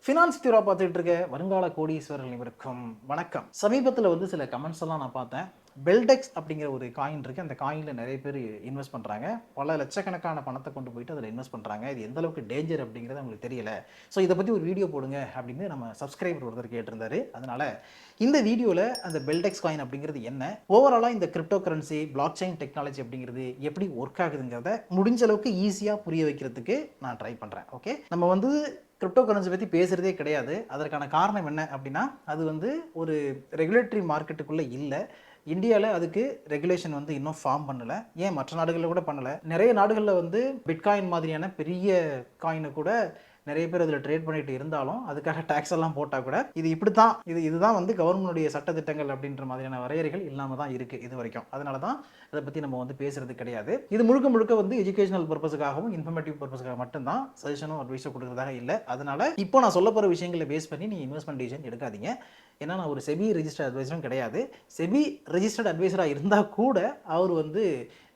Finance தியூரா பார்த்துட்டு இருக்க வருங்கால கோடீஸ்வரர்கள் அனைவருக்கும் வணக்கம். சமீபத்தில் சில கமெண்ட்ஸ் எல்லாம் நான் பார்த்தேன். பெல்டெக்ஸ் அப்படிங்கிற ஒரு காயின் இருக்கு. அந்த காயினில் நிறைய பேர் இன்வெஸ்ட் பண்ணுறாங்க. பல லட்சக்கணக்கான பணத்தை கொண்டு போயிட்டு அதில் இன்வெஸ்ட் பண்ணுறாங்க. இது எந்த அளவுக்கு டேஞ்சர் அப்படிங்கிறது அவங்களுக்கு தெரியல. ஸோ இதை பற்றி ஒரு வீடியோ போடுங்க அப்படின்னு நம்ம சப்ஸ்கிரைபர் ஒருத்தர் கேட்டிருந்தாரு. அதனால இந்த வீடியோவில் அந்த பெல்டெக்ஸ் காயின் அப்படிங்கிறது என்ன, ஓவராலாக இந்த crypto currency, block chain technology அப்படிங்கிறது எப்படி ஒர்க் ஆகுதுங்கிறத முடிஞ்ச அளவுக்கு ஈஸியாக புரிய வைக்கிறதுக்கு நான் ட்ரை பண்ணுறேன். ஓகே, நம்ம கிரிப்டோ கரன்சி பற்றி பேசுகிறதே கிடையாது. அதற்கான காரணம் என்ன அப்படின்னா, அது ஒரு ரெகுலேட்டரி மார்க்கெட்டுக்குள்ளே இல்லை. இந்தியாவில் அதுக்கு ரெகுலேஷன் இன்னும் ஃபார்ம் பண்ணலை. ஏன் மற்ற நாடுகளில் கூட பண்ணலை. நிறைய நாடுகளில் பிட்காயின் மாதிரியான பெரிய காயினை கூட நிறைய பேர் அதில் ட்ரேட் பண்ணிட்டு இருந்தாலும் அதுக்காக டேக்ஸ் எல்லாம் போட்டால் கூட இதுதான் கவர்மெண்டுடைய சட்டத்திட்டங்கள் அப்படின்ற மாதிரியான வரையறைகள் இல்லாமல் தான் இருக்குது இது வரைக்கும். அதனால தான் அதை பற்றி நம்ம பேசுறது கிடையாது. இது முழுக்க முழுக்க எஜுகேஷனல் பர்பஸுக்காகவும் இன்ஃபர்மேட்டிவ் பர்பஸுக்காக மட்டும்தான் சஜஷனும் அட்வைஸோ கொடுக்குறதாக இல்லை. அதனால இப்போ நான் சொல்ல போகிற விஷயங்களை பேஸ் பண்ணி நீங்கள் இன்வெஸ்ட்மெண்ட் டிசிஷன் எடுக்காதீங்க. ஏன்னா நான் ஒரு செபி ரெஜிஸ்டர்ட் அட்வைஸரும் கிடையாது. செபி ரெஜிஸ்டர்ட் அட்வைஸராக இருந்தால் கூட அவர்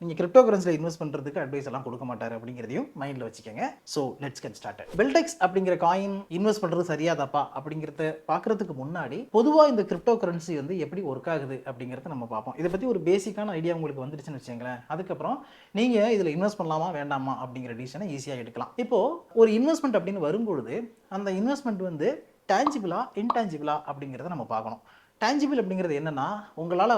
நீங்கள் கிரிப்டோ கரன்சியில் இன்வெஸ்ட் பண்ணுறதுக்கு அட்வைஸ் எல்லாம் கொடுக்க மாட்டார் அப்படிங்கிறதையும் மைண்டில் வச்சுக்கோங்க. So let's get started. பெல்டெக்ஸ் அப்படிங்கிற காயின் இன்வெஸ்ட் பண்ணுறது சரியா தப்பா அப்படிங்கிறத பார்க்கறதுக்கு முன்னாடி பொதுவாக இந்த கிரிப்டோ கரன்சி எப்படி ஒர்க் ஆகுது அப்படிங்கிறத நம்ம பார்ப்போம். இதை பற்றி ஒரு பேசிக்கான ஐடியா உங்களுக்கு வந்துடுச்சுன்னு வச்சுங்களேன். அதுக்கப்புறம் நீங்கள் இதில் இன்வெஸ்ட் பண்ணலாமா வேண்டாமா அப்படிங்கிற டிசிஷனை ஈஸியாக எடுக்கலாம். இப்போது ஒரு இன்வெஸ்ட்மெண்ட் அப்படின்னு வரும்பொழுது அந்த இன்வெஸ்ட்மெண்ட் டேஞ்சிபிளா இன்டான்ஜிபிளா அப்படிங்கிறத நம்ம பார்க்கணும். டேஞ்சிபிள் அப்படிங்கிறது என்னன்னா, உங்களால்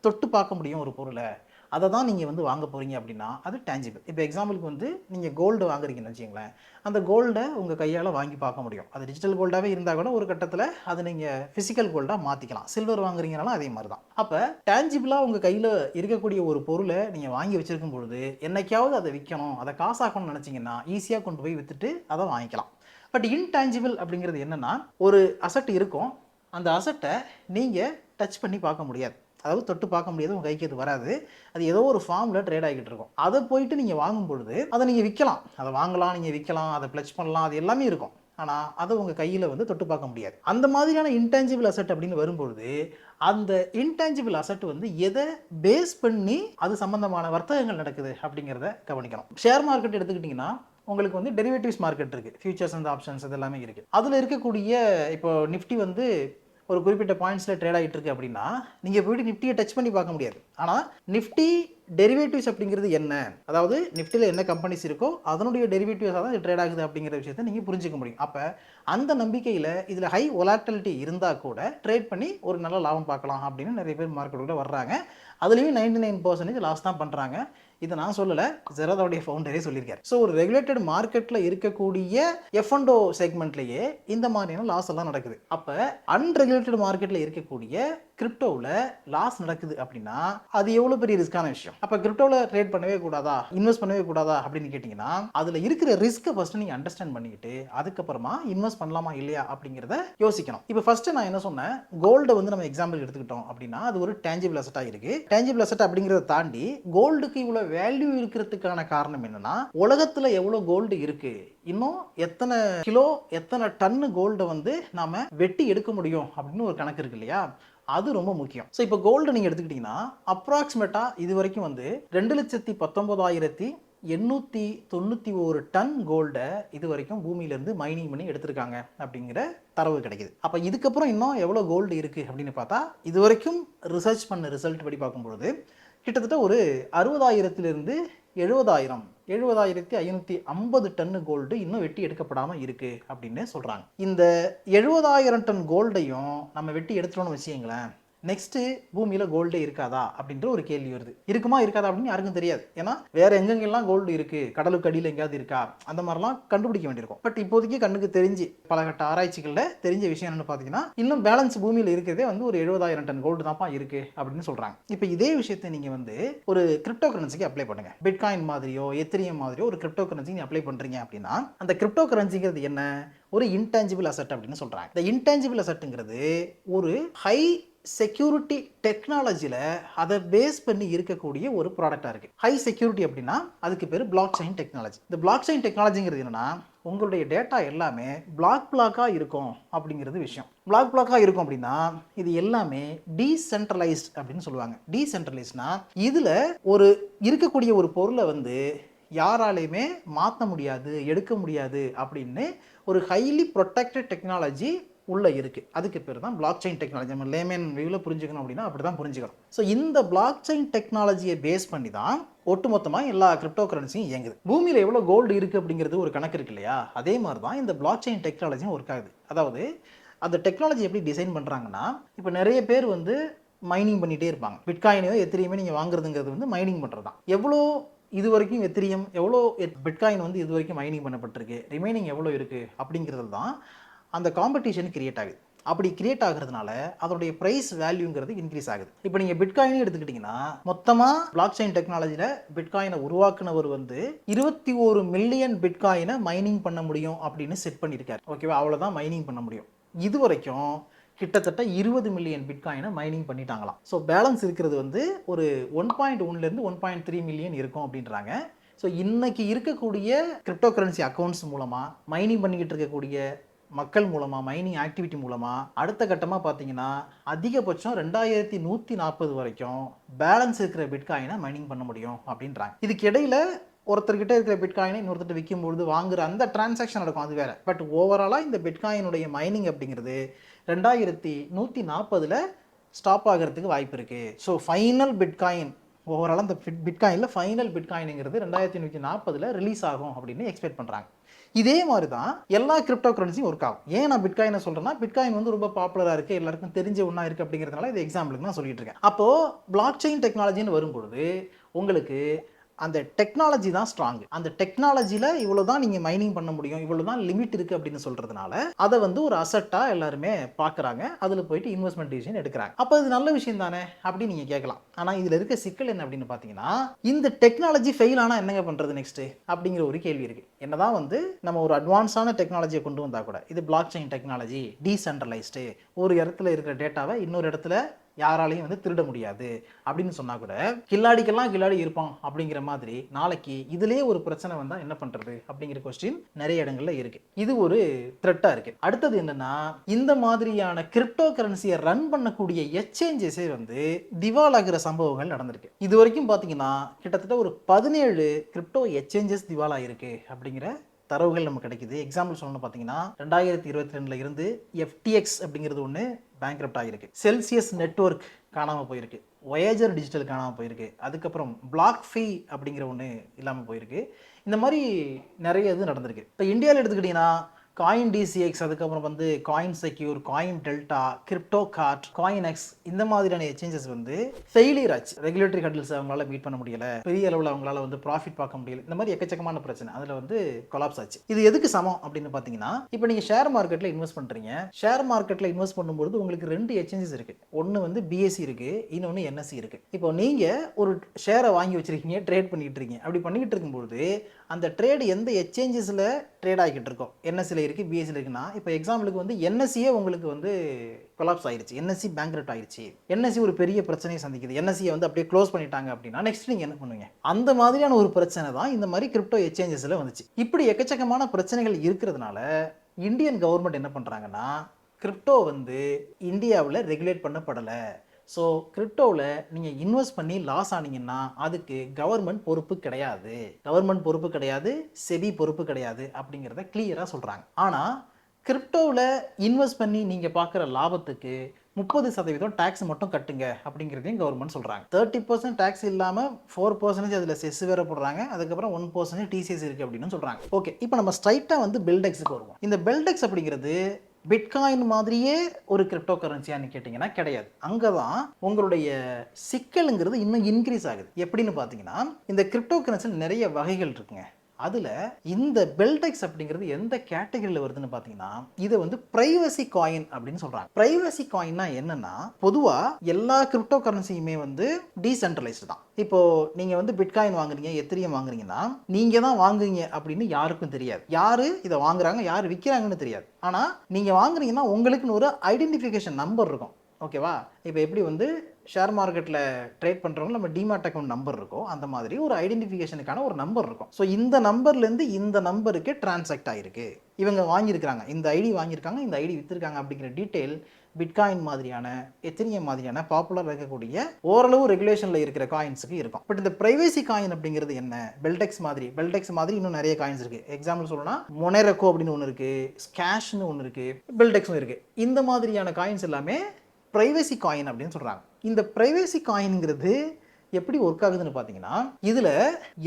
தொட்டு பார்க்க முடியும் ஒரு பொருளை, அதை தான் நீங்கள் வாங்க போகிறீங்க அப்படின்னா அது டேஞ்சிபிள். இப்போ எக்ஸாம்பிளுக்கு நீங்கள் கோல்டு வாங்குறீங்கன்னு வச்சுங்களேன். அந்த கோல்டை உங்கள் கையால் வாங்கி பார்க்க முடியும். அது டிஜிட்டல் கோல்டாகவே இருந்தால் கூட ஒரு கட்டத்தில் அதை நீங்கள் ஃபிசிக்கல் கோல்டாக மாற்றிக்கலாம். சில்வர் வாங்குறீங்கனாலும் அதே மாதிரி தான். அப்போ டேஞ்சிபிளாக உங்கள் கையில் இருக்கக்கூடிய ஒரு பொருளை நீங்கள் வாங்கி வச்சுருக்கும் பொழுது என்னைக்காவது அதை விற்கணும், அதை காசாக்கணும்னு நினச்சிங்கன்னா ஈஸியாக கொண்டு போய் விற்றுட்டு அதை வாங்கிக்கலாம். பட் இன்டான்ஜிபிள் அப்படிங்கிறது என்னென்னா, ஒரு அசட் இருக்கும், அந்த அசட்டை நீங்கள் டச் பண்ணி பார்க்க முடியாது, அதாவது தொட்டு பார்க்க முடியாது, உங்கள் கைக்கு அது வராது. அது ஏதோ ஒரு ஃபார்மில் ட்ரேட் ஆகிட்டு இருக்கும். அதை போயிட்டு நீங்கள் வாங்கும் பொழுது அதை நீங்கள் விற்கலாம், அதை வாங்கலாம், நீங்கள் விற்கலாம், அதை ப்ளச் பண்ணலாம், அது எல்லாமே இருக்கும். ஆனால் அதை உங்கள் கையில் தொட்டு பார்க்க முடியாது. அந்த மாதிரியான இன்டான்ஜிபிள் அசட் அப்படின்னு வரும்பொழுது அந்த இன்டான்ஜிபிள் அசட் எதை பேஸ் பண்ணி அது சம்பந்தமான வர்த்தகங்கள் நடக்குது அப்படிங்கிறத கவனிக்கணும். ஷேர் மார்க்கெட் எடுத்துக்கிட்டிங்கன்னா உங்களுக்கு டெரிவேட்டிவ்ஸ் மார்க்கெட் இருக்குது, ஃபியூச்சர்ஸ் அண்ட் ஆப்ஷன்ஸ் இது எல்லாமே இருக்குது. அதில் இருக்கக்கூடிய இப்போ நிஃப்டி ஒரு குறிப்பிட்ட பாயிண்ட்ஸில் ட்ரேட் ஆகிட்டு இருக்கு அப்படின்னா நீங்கள் போய்ட்டு நிஃப்டியை டச் பண்ணி பார்க்க முடியாது. ஆனால் நிஃப்டி டெரிவேட்டிவ்ஸ் அப்படிங்கிறது என்ன, அதாவது நிஃப்டியில் என்ன கம்பெனிஸ் இருக்கோ அதனுடைய டெரிவேட்டிவ்ஸாக தான் இது ட்ரேட் ஆகுது அப்படிங்கிற விஷயத்தை நீங்கள் புரிஞ்சிக்க முடியும். அப்போ அந்த நம்பிக்கையில் இதில் ஹை வொலாட்டிலிட்டி இருந்தால் கூட ட்ரேட் பண்ணி ஒரு நல்ல லாபம் பார்க்கலாம் அப்படின்னு நிறைய பேர் மார்க்கெட்டுக்குள்ளே வர்றாங்க. அதுலேயும் 99% லாஸ் தான் பண்ணுறாங்க. இதை நான் சொல்லலை, ஜெரோதாவுடைய ஃபவுண்டரே சொல்லியிருக்காரு. ஸோ ஒரு ரெகுலேட்டட் மார்க்கெட்டில் இருக்கக்கூடிய எஃப்என்டோ செக்மெண்ட்லேயே இந்த மாதிரியான லாஸ் எல்லாம் நடக்குது. அப்போ அன்ரெகுலேட்டட் மார்க்கெட்டில் இருக்கக்கூடிய கிரிப்டோவில் லாஸ் நடக்குது அப்படின்னா அது எவ்வளோ பெரிய ரிஸ்கான விஷயம். அப்போ கிரிப்டோவில் ட்ரேட் பண்ணவே கூடாதா, இன்வெஸ்ட் பண்ணவே கூடாதா அப்படின்னு கேட்டிங்கன்னா அதில் இருக்கிற ரிஸ்க்கை ஃபஸ்ட்டு நீங்கள் அண்டர்ஸ்டாண்ட் பண்ணிக்கிட்டு அதுக்கப்புறமா இன்வெஸ்ட் பண்ணலாமா இல்லையா அப்படிங்கிறத யோசிக்கணும். இப்போ ஃபஸ்ட்டு நான் என்ன சொன்னேன், கோல்டை நம்ம எக்ஸாம்பிள் எடுத்துக்கிட்டோம் அப்படின்னா அது ஒரு டேஞ்சிபிள் அசட்டாக இருக்குது. டேஞ்சிபிள் அசட் அப்படிங்கிறத தாண்டி கோல்டுக்கு இவ்வளோ வேல்யூ இருக்கிறதுக்கான காரணம் என்னன்னா, உலகத்துல எவ்வளவு கோல்டு இருக்கு, இன்னும் எத்தனை கிலோ எத்தனை டன்னு கோல்டை நாம வெட்டி எடுக்க முடியும் அப்படின்னு ஒரு கணக்கு இருக்கு இல்லையா, அது ரொம்ப முக்கியம். ஸோ இப்போ கோல்டு நீங்கள் எடுத்துக்கிட்டிங்கன்னா அப்ராக்சிமேட்டாக இது வரைக்கும் 2,19,891 டன் கோல்டை இது வரைக்கும் பூமியிலேருந்து மைனிங் பண்ணி எடுத்திருக்காங்க அப்படிங்கிற தரவு கிடைக்குது. அப்போ இதுக்கப்புறம் இன்னும் எவ்வளோ கோல்டு இருக்குது அப்படின்னு பார்த்தா இது வரைக்கும் ரிசர்ச் பண்ண ரிசல்ட் படி பார்க்கும்பொழுது கிட்டத்தட்ட ஒரு 60,000 70,550 டன்னு கோல்டு இன்னும் வெட்டி எடுக்கப்படாமல் இருக்குது அப்படின்னு சொல்கிறாங்க. இந்த 70,000 டன் கோல்டையும் நம்ம வெட்டி எடுத்துட்டோம்னு வச்சுங்களேன், நெக்ஸ்ட்டு பூமியில் கோல்டே இருக்காதா அப்படின்ற ஒரு கேள்வி வருது. இருக்குமா இருக்காதா அப்படின்னு யாருக்கும் தெரியாது. ஏன்னா வேறு எங்கெங்கெல்லாம் கோல்டு இருக்குது, கடலுக்கு அடியில் எங்கேயாவது இருக்கா, அந்த மாதிரிலாம் கண்டுபிடிக்க வேண்டியிருக்கும். பட் இப்போதைக்கு கண்ணுக்கு தெரிஞ்சு பல கட்ட ஆராய்ச்சிகளில் தெரிஞ்ச விஷயம் என்னென்னு பார்த்தீங்கன்னா, இன்னும் பேலன்ஸ் பூமியில் இருக்கிறதே ஒரு 70,000 டன் கோல்டு தான்ப்பா இருக்குது அப்படின்னு சொல்கிறாங்க. இப்போ இதே விஷயத்தை நீங்கள் ஒரு கிரிப்டோ கரன்சிக்கு அப்ளை பண்ணுங்கள். பிட்காயின் மாதிரியோ எத்திரியம் மாதிரியோ ஒரு கிரிப்டோ கரன்சிக்கு நீங்கள் அப்ளை பண்ணுறீங்க அப்படின்னா அந்த கிரிப்டோ கரன்சிங்கிறது என்ன, ஒரு இன்டான்ஜிபிள் அசட் அப்படின்னு சொல்கிறாங்க. இந்த இன்டான்ஜிபிள் அசட்டுங்கிறது ஒரு ஹை செக்யூரிட்டி டெக்னாலஜியில் அதை பேஸ் பண்ணி இருக்கக்கூடிய ஒரு ப்ராடக்டாக இருக்குது. ஹை செக்யூரிட்டி அப்படின்னா அதுக்கு பேர் பிளாக் செயின் டெக்னாலஜி. இந்த பிளாக் செயின் டெக்னாலஜிங்கிறது என்னன்னா, உங்களுடைய டேட்டா எல்லாமே பிளாக்காக இருக்கும் அப்படிங்கிறது விஷயம். பிளாக்காக இருக்கும் அப்படின்னா இது எல்லாமே டீசென்ட்ரலைஸ்ட் அப்படின்னு சொல்லுவாங்க. டீசென்ட்ரலைஸ்ட்னா இதில் இருக்கக்கூடிய ஒரு பொருளை யாராலையுமே மாற்ற முடியாது, எடுக்க முடியாது அப்படின்னு ஒரு ஹைலி ப்ரொடெக்டட் டெக்னாலஜி உள்ள இருக்கு. அதுக்கு பேர் தான் பிளாக் செயின் டெக்னாலஜி. நம்ம லேமேன் வியூவில் புரிஞ்சுக்கணும் அப்படின்னா அப்படி தான் புரிஞ்சுக்கணும். ஸோ இந்த பிளாக் செயின் டெக்னாலஜியை பேஸ் பண்ணி தான் ஒட்டுமொத்தமாக எல்லா கிரிப்டோ கரன்சியும் இயங்குது. பூமியில் எவ்வளோ கோல்டு இருக்குது அப்படிங்கிறது ஒரு கணக்கு இருக்கு இல்லையா, அதே மாதிரி தான் இந்த பிளாக் செயின் டெக்னாலஜியும் ஒர்க் ஆகுது. அதாவது அந்த டெக்னாலஜி எப்படி டிசைன் பண்ணுறாங்கன்னா, இப்போ நிறைய பேர் வந்து மைனிங் பண்ணிகிட்டே இருப்பாங்க. பிட்காயினையோ எத்திரியுமே நீங்கள் வாங்குறதுங்கிறது வந்து மைனிங் பண்ணுறது தான். எவ்வளோ இது வரைக்கும் எத்திரியம், எவ்வளோ பிட்காயின் வந்து இது வரைக்கும் மைனிங் பண்ணப்பட்டிருக்கு, ரிமைனிங் எவ்வளோ இருக்குது அப்படிங்கிறது தான் அந்த காம்படிஷன் கிரியேட் ஆகுது. அப்படி கிரியேட் ஆகுறதுனால அதோடைய பிரைஸ் வேல்யூங்கிறது இன்க்ரீஸ் ஆகுது. இப்போ நீங்கள் பிட்காயினே எடுத்துக்கிட்டிங்கன்னா, மொத்தமாக பிளாக் செயின் டெக்னாலஜியில் பிட்காயினை உருவாக்குனவர் வந்து 21 மில்லியன் பிட்காயினை மைனிங் பண்ண முடியும் அப்படின்னு செட் பண்ணியிருக்காரு. ஓகேவா, அவ்வளோதான் மைனிங் பண்ண முடியும். இது வரைக்கும் கிட்டத்தட்ட 20 மில்லியன் பிட்காயினை மைனிங் பண்ணிட்டாங்களாம். ஸோ பேலன்ஸ் இருக்கிறது வந்து ஒரு 1.1லேருந்து 1.3 மில்லியன் இருக்கும் அப்படின்றாங்க. ஸோ இன்னைக்கு இருக்கக்கூடிய கிரிப்டோ கரன்சி அக்கௌண்ட்ஸ் மூலமாக மைனிங் பண்ணிக்கிட்டு இருக்கக்கூடிய மக்கள் மூலமாக, மைனிங் ஆக்டிவிட்டி மூலமாக அடுத்த கட்டமாக பார்த்தீங்கன்னா அதிகபட்சம் 2140 வரைக்கும் பேலன்ஸ் இருக்கிற பிட்காயினை மைனிங் பண்ண முடியும் அப்படின்றாங்க. இதுக்கு இடையில ஒருத்தர்கிட்ட இருக்கிற பிட்காயினை இன்னொருத்தர் விற்கும்பொழுது வாங்குற அந்த டிரான்சாக்ஷன் நடக்கும், அது வேற. பட் ஓவராலாக இந்த பிட்காயினுடைய மைனிங் அப்படிங்கிறது 2140 ஸ்டாப் ஆகிறதுக்கு வாய்ப்பு இருக்குது. ஸோ ஃபைனல் பிட்காயின் ஓவராலாக இந்த பிட்காயினில் ஃபைனல் பிட்காயினுங்கிறது 2140 ரிலீஸ் ஆகும் அப்படின்னு எக்ஸ்பெக்ட் பண்ணுறாங்க. இதே மாதிரி தான் எல்லா கிரிப்டோ கரன்சியும் ஒர்க் ஆகும். ஏன் நான் பிட்காயினை சொல்கிறேன்னா, பிட்காயின் வந்து ரொம்ப பாப்புலராக இருக்குது, எல்லாருக்கும் தெரிஞ்ச ஒன்றா இருக்குது அப்படிங்கிறதுனால இது எக்ஸாம்பிளுக்கு நான் சொல்லிட்டு இருக்கேன். அப்போது பிளாக் செயின் டெக்னாலஜின்னு வரும்பொழுது உங்களுக்கு அந்த டெக்னாலஜி தான் ஸ்ட்ராங். அந்த டெக்னாலஜியில் இவ்வளோ தான் நீங்கள் மைனிங் பண்ண முடியும், இவ்வளோ தான் லிமிட் இருக்குது அப்படின்னு சொல்கிறதுனால அதை வந்து ஒரு அசட்டாக எல்லாருமே பார்க்குறாங்க, அதில் போயிட்டு இன்வெஸ்ட்மெண்ட் டிசிஷன் எடுக்கிறாங்க. அப்போ இது நல்ல விஷயம் தானே அப்படின்னு நீங்கள் கேட்கலாம். ஆனால் இதில் இருக்க சிக்கல் என்ன அப்படின்னு பார்த்தீங்கன்னா, இந்த டெக்னாலஜி ஃபெயில் ஆனால் என்னங்க பண்ணுறது நெக்ஸ்ட்டு அப்படிங்கிற ஒரு கேள்வி இருக்குது. என்னதான் வந்து நம்ம ஒரு அட்வான்ஸான டெக்னாலஜியை கொண்டு வந்தால் கூட, இது பிளாக் செயின் டெக்னாலஜி டீசென்ட்ரலைஸ்டு, ஒரு இடத்துல இருக்கிற டேட்டாவை இன்னொரு இடத்துல யாராலையும் வந்து திருட முடியாது அப்படின்னு சொன்னா கூட, கில்லாடிக்கெல்லாம் கில்லாடி இருப்பான் அப்படிங்கிற மாதிரி நாளைக்கு இதுலயே ஒரு பிரச்சனை வந்தா என்ன பண்றது அப்படிங்கிற கொஸ்டின் நிறைய இடங்கள்ல இருக்கு. இது ஒரு த்ரெட்டா இருக்கு. அடுத்தது என்னன்னா, இந்த மாதிரியான கிரிப்டோ கரன்சியை ரன் பண்ணக்கூடிய எக்ஸ்சேஞ்சஸே வந்து திவால் ஆகிற சம்பவங்கள் நடந்திருக்கு. இது வரைக்கும் பாத்தீங்கன்னா கிட்டத்தட்ட ஒரு 17 கிரிப்டோ எக்ஸ்சேஞ்சஸ் திவால் ஆயிருக்கு அப்படிங்கிற தரவுகள் நமக்கு கிடைக்குது. எக்ஸாம்பிள் சொல்லணும்னு பார்த்தீங்கன்னா 2022 இருந்து FTX அப்படிங்கிறது ஒன்று பேங்க்ரப்ட் ஆகிருக்கு, செல்சியஸ் நெட்வொர்க் காணாமல் போயிருக்கு, வொயேஜர் டிஜிட்டல் காணாமல் போயிருக்கு, அதுக்கப்புறம் பிளாக் ஃபீ அப்படிங்கிற ஒன்று இல்லாமல் போயிருக்கு. இந்த மாதிரி நிறைய இது நடந்திருக்கு. இப்போ இந்தியாவில் எடுத்துக்கிட்டிங்கன்னா காயின் DCX, அதுக்கப்புறம் வந்து coin secure, coin delta, crypto card, coin X, இந்த மாதிரியான எக்ஸ்சேஞ்சஸ் வந்து ஃபெயிலியர் ஆச்சு. ரெகுலேட்டரி ஹர்டில்ஸ் அவங்களால மீட் பண்ண முடியல, பெரிய அளவில் அவங்களால வந்து ப்ராஃபிட் பார்க்க முடியல, இந்த மாதிரி எக்கச்சக்கமான பிரச்சனை அதில் வந்து கொலாப்ஸ் ஆச்சு. இது எதுக்கு சமம் அப்படின்னு பார்த்தீங்கன்னா, இப்போ நீங்கள் ஷேர் மார்க்கெட்டில் இன்வெஸ்ட் பண்ணுறீங்க. ஷேர் மார்க்கெட்டில் இன்வெஸ்ட் பண்ணும்போது உங்களுக்கு 2 எக்ஸ்சேஞ்சஸ் இருக்குது. ஒன்று வந்து BSE இருக்குது, இன்னொன்று NSE இருக்குது. இப்போ நீங்கள் ஒரு ஷேரை வாங்கி வச்சிருக்கீங்க, ட்ரேட் பண்ணிக்கிட்டு இருக்கீங்க. அப்படி பண்ணிக்கிட்டு இருக்கும்போது அந்த ட்ரேடு எந்த எக்ஸ்சேஞ்சஸில் ட்ரேட் ஆகிட்டு இருக்கோம், NSEல இருக்குது, BSEல இருக்குன்னா, இப்போ எக்ஸாம்பிளுக்கு வந்து NSE உங்களுக்கு வந்து கொலாப்ஸ் ஆயிடுச்சு, NSE பேங்க்ரப்ட் ஆயிடுச்சு, NSE ஒரு பெரிய பிரச்சனையை சந்திக்குது, NSE வந்து அப்படியே க்ளோஸ் பண்ணிட்டாங்க அப்படின்னா நெக்ஸ்ட் நீங்கள் என்ன பண்ணுவீங்க? அந்த மாதிரியான ஒரு பிரச்சனை தான் இந்த மாதிரி கிரிப்டோ எக்ஸ்சேஞ்சஸில் வந்துச்சு. இப்படி எக்கச்சக்கமான பிரச்சனைகள் இருக்கிறதுனால இந்தியன் கவர்மெண்ட் என்ன பண்ணுறாங்கன்னா, கிரிப்டோ வந்து இந்தியாவில் ரெகுலேட் பண்ணப்படலை. ஸோ கிரிப்டோவில் நீங்கள் இன்வெஸ்ட் பண்ணி லாஸ் ஆனீங்கன்னா அதுக்கு கவர்மெண்ட் பொறுப்பு கிடையாது, செபி பொறுப்பு கிடையாது அப்படிங்கிறத கிளியராக சொல்கிறாங்க. ஆனால் கிரிப்டோவில் இன்வெஸ்ட் பண்ணி நீங்கள் பார்க்குற லாபத்துக்கு 30% டேக்ஸ் மட்டும் கட்டுங்க அப்படிங்கிறதையும் கவர்மெண்ட் சொல்கிறாங்க. 30% டேக்ஸ் இல்லாமல் 4% அதில் செஸ் வேற போடுறாங்க, அதுக்கப்புறம் 1% TCS இருக்குது அப்படின்னு சொல்கிறாங்க. ஓகே, இப்போ நம்ம ஸ்ட்ரைட்டாக வந்து பெல்டெக்ஸுக்கு வருவோம். இந்த பெல்டெக்ஸ் அப்படிங்கிறது பிட்காயின் மாதிரியே ஒரு கிரிப்டோ கரன்சியான்னு கேட்டிங்கன்னா கிடையாது. அங்கே தான் உங்களுடைய சிக்கலுங்கிறது இன்னும் இன்க்ரீஸ் ஆகுது. எப்படின்னு பார்த்தீங்கன்னா, இந்த கிரிப்டோ கரன்சியில் நிறைய வகைகள் இருக்குங்க. அதில் இந்த பெல்டெக்ஸ் அப்படிங்கிறது எந்த கேட்டகரியில் வருதுன்னு பார்த்தீங்கன்னா, இதை வந்து பிரைவசி காயின் அப்படின்னு சொல்கிறாங்க. பிரைவசி காயின்னா என்னன்னா, பொதுவாக எல்லா கிரிப்டோ கரன்சியுமே வந்து டீசென்ட்ரலைஸ்டு தான். இப்போ நீங்கள் வந்து பிட்காயின் வாங்குறீங்க, எத்திரியம் வாங்குறீங்கன்னா நீங்கள் தான் வாங்குறீங்க அப்படின்னு யாருக்கும் தெரியாது. யார் இதை வாங்குறாங்க, யார் விற்கிறாங்கன்னு தெரியாது. ஆனால் நீங்கள் வாங்குறீங்கன்னா உங்களுக்குன்னு ஒரு ஐடென்டிஃபிகேஷன் நம்பர் இருக்கும். ஓகேவா? இப்போ எப்படி வந்து ஷேர் மார்க்கெட்டில் ட்ரேட் பண்ணுறவங்க நம்ம டிமாட் அக்கௌண்ட் நம்பர் இருக்கும், அந்த மாதிரி ஒரு ஐடென்டிஃபிகேஷனுக்கான ஒரு நம்பர் இருக்கும். ஸோ இந்த நம்பர்லேருந்து இந்த நம்பருக்கு டிரான்சாக்ட் ஆகிருக்கு, இவங்க வாங்கியிருக்காங்க, இந்த ஐடி வாங்கியிருக்காங்க, இந்த ஐடி விற்றுருக்காங்க அப்படிங்கிற டீட்டெயில் பிட்காயின் மாதிரியான எத்தனியம் மாதிரியான பாப்புலர் இருக்கக்கூடிய ஓரளவு ரெகுலேஷனில் இருக்கிற காயின்ஸுக்கு இருக்கும். பட் இந்த பிரைவேசி காயின் அப்படிங்கிறது என்ன? பெல்டெக்ஸ் மாதிரி இன்னும் நிறைய காயின்ஸ் இருக்கு. எக்ஸாம்பிள் சொல்லணும்னா மொனெரக்கோ அப்படின்னு ஒன்று இருக்கு, ஸ்கேஷ்னு ஒன்று இருக்கு, பெல்டெக்ஸும் இருக்கு. இந்த மாதிரியான காயின்ஸ் எல்லாமே பிரைவேசி காயின் அப்படின்னு சொல்றாங்க. இந்த பிரைவேசி காயின்ங்கிறது எப்படி ஒர்க் ஆகுதுன்னு பார்த்தீங்கன்னா, இதில்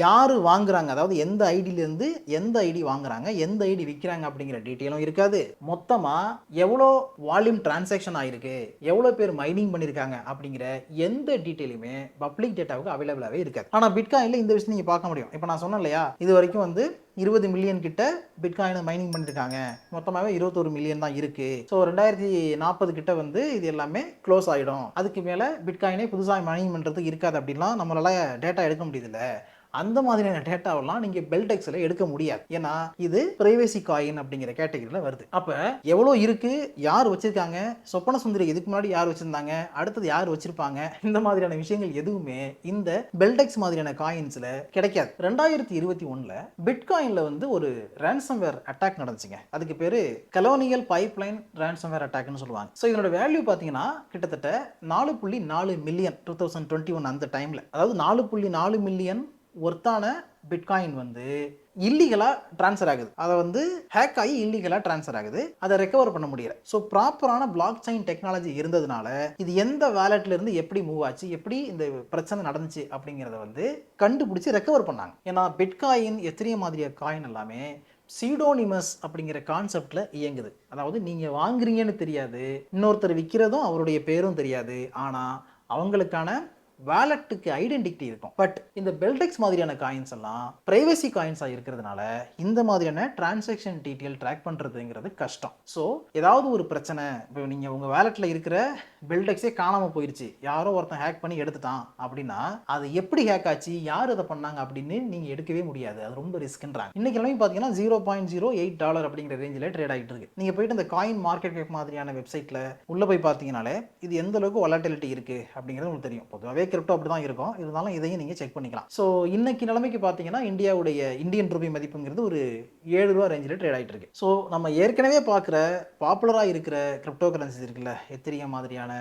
யார் வாங்குறாங்க, அதாவது எந்த ஐடியிலேருந்து எந்த ஐடி வாங்குறாங்க, எந்த ஐடி விற்கிறாங்க அப்படிங்கிற டீட்டெயிலும் இருக்காது. மொத்தமாக எவ்வளோ வால்யூம் டிரான்சாக்ஷன் ஆயிருக்கு, எவ்வளோ பேர் மைனிங் பண்ணியிருக்காங்க அப்படிங்கிற எந்த டீட்டெயிலுமே பப்ளிக் டேட்டாவுக்கு அவைலபிளாகவே இருக்காது. ஆனால் பிட்காயினில் இந்த விஷயம் நீங்கள் பார்க்க முடியும். இப்போ நான் சொன்னேன் இல்லையா, இது வரைக்கும் வந்து 20 மில்லியன் கிட்ட பிட்காயினை மைனிங் பண்ணியிருக்காங்க. மொத்தமாகவே 21 மில்லியன் தான் இருக்கு. ஸோ 2040 கிட்ட வந்து இது எல்லாமே க்ளோஸ் ஆகிடும். அதுக்கு மேலே பிட்காயினே புதுசாக மைனிங் பண்ணுறதுக்கு இருக்காது அப்படின்லாம் நம்மளால டேட்டா எடுக்க முடியுதுல்ல. அந்த மாதிரியான டேட்டாவெல்லாம் நீங்க பெல்டெக்ஸ்ல எடுக்க முடியாது. ஏன்னா இது பிரைவேசி காயின் அப்படிங்கிற கேட்டகரியில வருது. அப்ப எவ்வளோ இருக்கு, யார் வச்சிருக்காங்க, சொப்பன சுந்தரி இதுக்கு முன்னாடி யார் வச்சிருந்தாங்க, அடுத்தது யார் வச்சிருப்பாங்க, இந்த மாதிரியான விஷயங்கள் எதுவுமே இந்த பெல்டெக்ஸ் மாதிரியான காயின்ஸ்ல கிடைக்காது. 2021ல பிட்காயின்ல வந்து ஒரு ransomware அட்டாக் நடந்துச்சுங்க. அதுக்கு பேரு கலோனியல் பைப்லைன் ransomware அட்டாக்னு சொல்லுவாங்க. ஸோ இதனோட வேல்யூ பார்த்தீங்கன்னா கிட்டத்தட்ட 4.4 மில்லியன் 2021 அந்த டைம்ல, அதாவது 4.4 மில்லியன் ஒர்த்தான பிட்காயின் வந்து இல்லீகலாக ட்ரான்ஸ்ஃபர் ஆகுது. அதை வந்து ஹேக் ஆகி இல்லீகலாக ட்ரான்ஸ்ஃபர் ஆகுது. அதை ரெக்கவர் பண்ண முடியல. ஸோ ப்ராப்பரான பிளாக் செயின் டெக்னாலஜி இருந்ததுனால இது எந்த வேலட்ல இருந்து எப்படி மூவ் ஆச்சு, எப்படி இந்த பிரச்சனை நடந்துச்சு அப்படிங்கிறத வந்து கண்டுபிடிச்சி ரெக்கவர் பண்ணாங்க. ஏன்னா பிட்காயின் எத்தனை மாதிரியா காயின் எல்லாமே சீடோனிமஸ் அப்படிங்கிற கான்செப்ட்ல இயங்குது. அதாவது நீங்க வாங்குறீங்கன்னு தெரியாது, இன்னொருத்தர் விற்கிறதும் அவருடைய பேரும் தெரியாது, ஆனா அவங்களுக்கான வேலட்டுக்கு ஐடென்டிட்டி இருக்கும். பட் இந்த பெல்டெக்ஸ் மாதிரியான காயின்ஸ் எல்லாம் பிரைவசி காயின்ஸாக இருக்கிறதுனால இந்த மாதிரியான டிரான்சாக்ஷன் டீட்டெயில் ட்ராக் பண்ணுறதுங்கிறது கஷ்டம். ஸோ ஏதாவது ஒரு பிரச்சனை, இப்போ நீங்கள் உங்கள் வேலட்டில் இருக்கிற பெல்டெக்ஸே காணாமல் போயிடுச்சு, யாரோ ஒருத்தன் ஹேக் பண்ணி எடுத்துட்டான் அப்படின்னா அது எப்படி ஹேக் ஆச்சு, யார் அதை பண்ணாங்க அப்படின்னு நீங்கள் எடுக்கவே முடியாது. அது ரொம்ப ரிஸ்க்ன்றாங்க. இன்னைக்கு எல்லாமே பார்த்தீங்கன்னா $0.08 அப்படிங்கிற ரேஞ்சில் ட்ரேட் ஆகிட்டு இருக்கு. நீங்கள் போயிட்டு இந்த காயின் மார்க்கெட் கேப் மாதிரியான வெப்சைட்டில் உள்ளே போய் பார்த்தீங்கனாலே இது எந்த அளவுக்கு வொலட்டிலிட்டி இருக்குது அப்படிங்கிறது உங்களுக்கு தெரியும். பொதுவாகவே கிரிப்டோ அப்படி தான் இருக்கும். இருந்தாலும் இதையும் நீங்கள் செக் பண்ணிக்கலாம். ஸோ இன்னைக்கு நிலைமைக்கு பார்த்தீங்கன்னா இந்தியன் ரூபி மதிப்புங்கிறது ஒரு $7 ரேஞ்சில் ட்ரேட் ஆகிட்டு இருக்கு. ஸோ நம்ம ஏற்கனவே பார்க்குற பாப்புலராக இருக்கிற கிரிப்டோ கரன்சிஸ் இருக்குல்ல, எத்திரியம் மாதிரியான,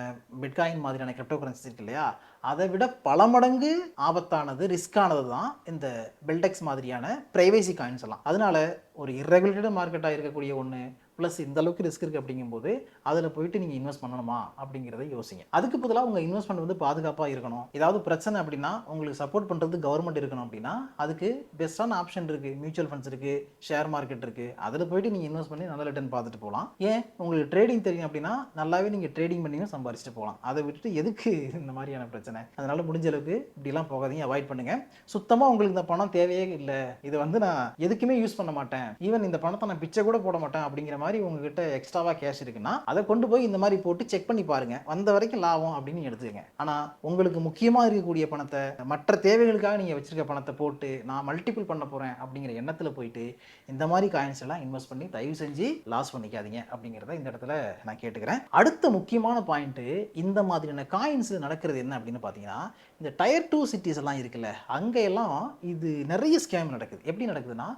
பிட்காயின் மாதிரியான கிரிப்டோ கரன்சிஸ் இருக்கு இல்லையா, அதை விட பல மடங்கு ஆபத்தானது, ரிஸ்கானது தான் இந்த பெல்டெக்ஸ் மாதிரியான பிரைவேசி காயின்ஸ் எல்லாம். அதனால ஒரு இர்ரெகுலேட்டட் மார்க்கெட்டாக இருக்கக்கூடிய ஒன்று ப்ளஸ் இந்த அளவுக்கு ரிஸ்க் இருக்குது அப்படிங்கும்போது அதில் போயிட்டு நீங்கள் இன்வெஸ்ட் பண்ணணுமா அப்படிங்கிறத யோசிங்க. அதுக்கு பதிலாக உங்கள் இன்வெஸ்ட்மெண்ட் வந்து பாதுகாப்பாக இருக்கணும். ஏதாவது பிரச்சனை அப்படின்னா உங்களுக்கு சப்போர்ட் பண்ணுறது கவர்மெண்ட் இருக்கணும் அப்படின்னா அதுக்கு பெஸ்ட்டான ஆப்ஷன் இருக்குது. மியூச்சுவல் ஃபண்ட்ஸ் இருக்குது, ஷேர் மார்க்கெட் இருக்குது. அதில் போயிட்டு நீங்கள் இன்வெஸ்ட் பண்ணி நல்ல ரிட்டர்ன் பார்த்துட்டு போகலாம். ஏன் உங்களுக்கு ட்ரேடிங் தெரியும் அப்படின்னா நல்லாவே நீங்கள் ட்ரேடிங் பண்ணியும் சம்பாரிச்சிட்டு போகலாம். அதை விட்டுட்டு எதுக்கு இந்த மாதிரியான பிரச்சனை? அதனால் முடிஞ்ச அளவுக்கு இப்படிலாம் போகாதீங்க, அவாய்ட் பண்ணுங்கள். சுத்தமாக உங்களுக்கு இந்த பணம் தேவையே இல்லை, இதை வந்து நான் எதுக்குமே யூஸ் பண்ண மாட்டேன், ஈவன் இந்த பணத்தை நான் பிச்சை கூட போட மாட்டேன் அப்படிங்கிற மாதிரி உங்ககிட்ட எக்ஸ்ட்ராவா கேஷ் இருக்குன்னா அதை கொண்டு போய் இந்த மாதிரி போட்டு செக் பண்ணி பாருங்க, வந்த வரைக்கும் லாபம் அப்படின்னு எடுத்துக்கங்க. ஆனா உங்களுக்கு முக்கியமா இருக்கக்கூடிய பணத்தை, மற்ற தேவைகளுக்காக நீங்க வச்சிருக்க பணத்தை போட்டு நான் மல்டிபிள் பண்ண போறேன் அப்படிங்கிற எண்ணத்துல போயிட்டு இந்த மாதிரி காயின்ஸ் எல்லாம் இன்வெஸ்ட் பண்ணி தயவு செஞ்சு லாஸ் பண்ணிக்காதீங்க அப்படிங்கிறத இந்த இடத்துல நான் கேட்டுக்கிறேன். அடுத்த முக்கியமான பாயிண்ட், இந்த மாதிரியான காயின்ஸ் நடக்கிறது என்ன அப்படின்னு பாத்தீங்கன்னா, இந்த டயர் 2 சிட்டிஸ் எல்லாம் இருக்குல்ல, அங்க எல்லாம் இது நிறைய ஸ்கேம் நடக்குது. எப்படி நடக்குதுன்னா,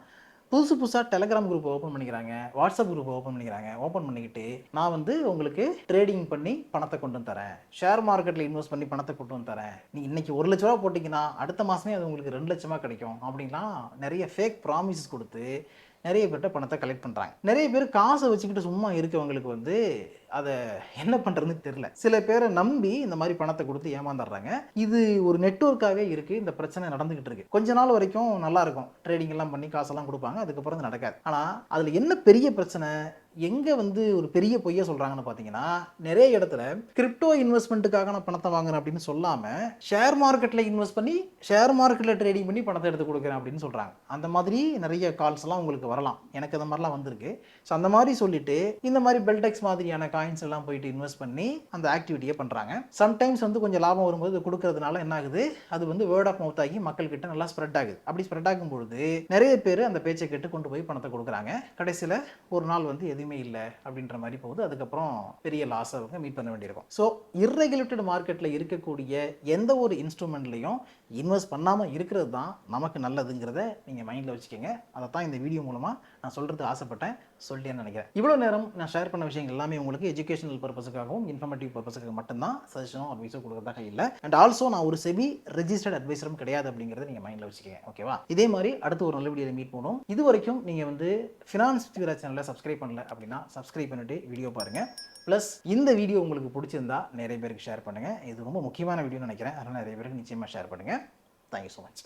புதுசாக டெலகிராம் குரூப் ஓப்பன் பண்ணிக்கிறாங்க, வாட்ஸ்அப் குரூப் ஓப்பன் பண்ணிக்கிறாங்க. ஓப்பன் பண்ணிக்கிட்டு நான் வந்து உங்களுக்கு ட்ரேடிங் பண்ணி பணத்தை கொண்டு வந்து தரேன், ஷேர் மார்க்கெட்டில் இன்வெஸ்ட் பண்ணி பணத்தை கொண்டு வந்து தரேன், நீ இன்னைக்கு 1 லட்ச ரூபா போட்டிங்கன்னா அடுத்த மாதமே அது உங்களுக்கு 2 லட்சமாக கிடைக்கும் அப்படின்லாம் நிறைய ஃபேக் ப்ராமிசஸ் கொடுத்து நிறைய பேர்கிட்ட பணத்தை கலெக்ட் பண்ணுறாங்க. நிறைய பேர் காசை வச்சுக்கிட்டு சும்மா இருக்கவங்களுக்கு வந்து அதை என்ன பண்ணுறதுன்னு தெரியல. சில பேரை நம்பி இந்த மாதிரி பணத்தை கொடுத்து ஏமாந்துடுறாங்க. இது ஒரு நெட்வொர்க்காகவே இருக்குது. இந்த பிரச்சனை நடந்துகிட்டு இருக்கு. கொஞ்ச நாள் வரைக்கும் நல்லா இருக்கும், ட்ரேடிங் எல்லாம் பண்ணி காசெல்லாம் கொடுப்பாங்க, அதுக்கப்புறம் இது நடக்காது. ஆனால் அதில் என்ன பெரிய பிரச்சனை, எங்கே வந்து ஒரு பெரிய பொய்யை சொல்கிறாங்கன்னு பார்த்தீங்கன்னா, நிறைய இடத்துல கிரிப்டோ இன்வெஸ்ட்மெண்ட்டுக்காக நான் பணத்தை வாங்குறேன் அப்படின்னு சொல்லாமல் ஷேர் மார்க்கெட்டில் இன்வெஸ்ட் பண்ணி ஷேர் மார்க்கெட்டில் ட்ரேடிங் பண்ணி பணத்தை எடுத்து கொடுக்குறேன் அப்படின்னு சொல்கிறாங்க. அந்த மாதிரி நிறைய கால்ஸ் எல்லாம் உங்களுக்கு வரலாம். எனக்கு அந்த மாதிரிலாம் வந்திருக்கு. ஸோ அந்த மாதிரி சொல்லிட்டு இந்த மாதிரி பெல்டெக்ஸ் மாதிரியான காயின்ஸ் எல்லாம் போயிட்டு இன்வெஸ்ட் பண்ணி அந்த ஆக்டிவிட்டியை பண்ணுறாங்க. சம்டைம்ஸ் வந்து கொஞ்சம் லாபம் வரும்போது கொடுக்கறதுனால என்ன ஆகுது, அது வந்து வேர்ட் ஆஃப் மவுத் ஆகி மக்கள்கிட்ட நல்லா ஸ்ப்ரெட் ஆகுது. அப்படி ஸ்ப்ரெட் ஆகும்பொழுது நிறைய பேர் அந்த பேச்சை கேட்டு கொண்டு போய் பணத்தை கொடுக்குறாங்க. கடைசியில் ஒரு நாள் வந்து எதுவுமே இல்லை அப்படின்ற மாதிரி போகுது. அதுக்கப்புறம் பெரிய லாஸ் அவங்க மீட் பண்ண வேண்டியிருக்கும். ஸோ இர்ரெகுலேட்டட் மார்க்கெட்டில் இருக்கக்கூடிய எந்த ஒரு இன்ஸ்ட்ருமெண்ட்லையும் இன்வெஸ்ட் பண்ணாமல் இருக்கிறது தான் நமக்கு நல்லதுங்கிறத நீங்கள் மைண்டில் வச்சுக்கோங்க. அதை தான் இந்த வீடியோ மூலமாக நான் சொல்கிறது ஆசைப்பட்டேன், சொல்லிட்டேன்னு நினைக்கிறேன். இவ்வளோ நேரம் நான் ஷேர் பண்ண விஷயங்கள் எல்லாமே உங்களுக்கு எஜுகேஷனல் பர்பஸுக்காகவும் இன்ஃபர்மேட்டிவ் பர்பஸுக்கு மட்டும்தான், சஜஷனோ அட்வைஸோ கொடுக்கறதாக இல்லை. அண்ட் ஆல்சோ நான் ஒரு செபி ரெஜிஸ்டர்ட் அட்வைசரும் கிடையாது அப்படிங்கிறத நீங்கள் மைண்டில் வச்சுக்கோங்க. ஓகேவா? இதே மாதிரி அடுத்து ஒரு நல்ல வீடியோவில் மீட் பண்ணுவோம். இது வரைக்கும் நீங்கள் வந்து ஃபினான்ஸ் வித் சேனலில் சப்ஸ்கிரைப் பண்ணல அப்படின்னா சப்ஸ்கிரைப் பண்ணிட்டு வீடியோ பாருங்கள். ப்ளஸ் இந்த வீடியோ உங்களுக்கு பிடிச்சிருந்தா நிறைய பேருக்கு ஷேர் பண்ணுங்கள். இது ரொம்ப முக்கியமான வீடியோன்னு நினைக்கிறேன். அதனால் நிறைய பேருக்கு நிச்சயமாக ஷேர் பண்ணுங்கள். Thank you so much.